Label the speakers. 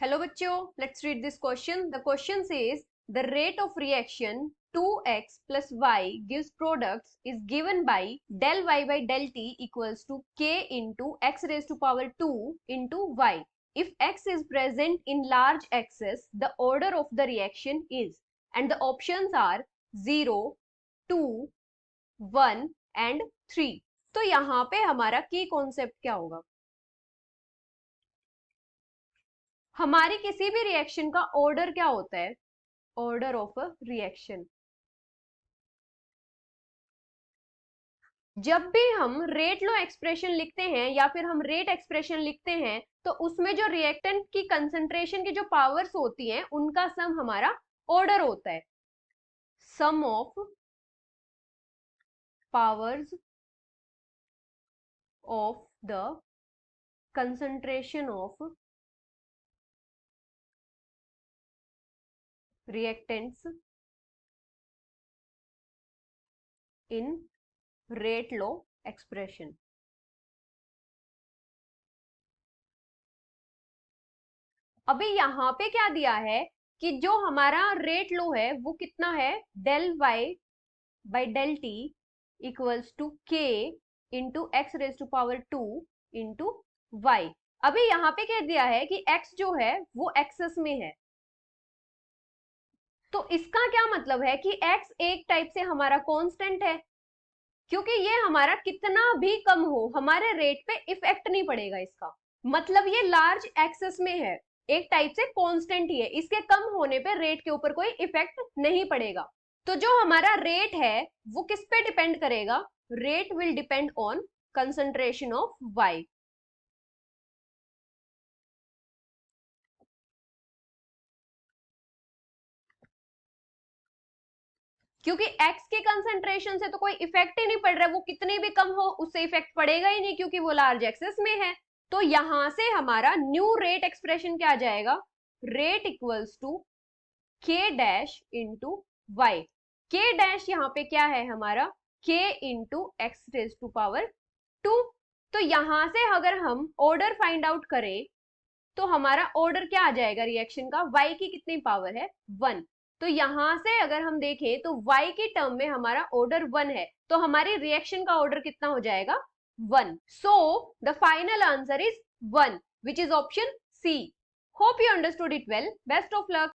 Speaker 1: Hello बच्चों, let's read this question. The question says the rate of reaction 2x plus y gives products is given by del y by del t equals to k into x raised to power 2 into y. If x is present in large excess, the order of the reaction is, and the options are 0, 2, 1 and 3. तो यहाँ पे हमारा की concept क्या होगा? हमारी किसी भी रिएक्शन का ऑर्डर क्या होता है? Order of a reaction. जब भी हम रेट लो एक्सप्रेशन लिखते हैं या फिर हम रेट एक्सप्रेशन लिखते हैं तो उसमें जो रिएक्टेंट की कंसंट्रेशन की जो पावर्स होती हैं उनका सम हमारा ऑर्डर होता है। Sum of powers of the concentration of reactants in rate law expression. अभी यहां पे क्या दिया है कि जो हमारा रेट लो है वो कितना है? Del Y by del T equals to K into X raise to power 2 into Y. अभी यहां पे क्या दिया है कि x जो है वो एक्सेस में है, तो इसका क्या मतलब है कि x एक टाइप से हमारा कांस्टेंट है, क्योंकि ये हमारा कितना भी कम हो हमारे रेट पे इफेक्ट नहीं पड़ेगा। इसका मतलब ये लार्ज एक्सेस में है, एक टाइप से कांस्टेंट ही है, इसके कम होने पे रेट के ऊपर कोई इफेक्ट नहीं पड़ेगा। तो जो हमारा रेट है वो किस पे डिपेंड करेगा? Rate will depend on concentration of Y. क्योंकि x के कंसंट्रेशन से तो कोई इफेक्ट ही नहीं पड़ रहा है, वो कितनी भी कम हो उससे इफेक्ट पड़ेगा ही नहीं क्योंकि वो लार्ज एक्सेस में है। तो यहां से हमारा न्यू रेट एक्सप्रेशन क्या आ जाएगा? Rate equals to K dash into Y. K dash यहाँ पे क्या है हमारा? K into X raise to power 2। तो यहां से अगर हम ऑर्डर फाइंड आउट करें तो हमारा ऑर्डर क्या आ जाएगा रिएक्शन का? y की कितनी पावर है? 1। तो यहां से अगर हम देखें तो y की टर्म में हमारा ऑर्डर 1 है, तो हमारी रिएक्शन का ऑर्डर कितना हो जाएगा? 1। So the final answer is 1, which is option C. Hope you understood it well. Best of luck.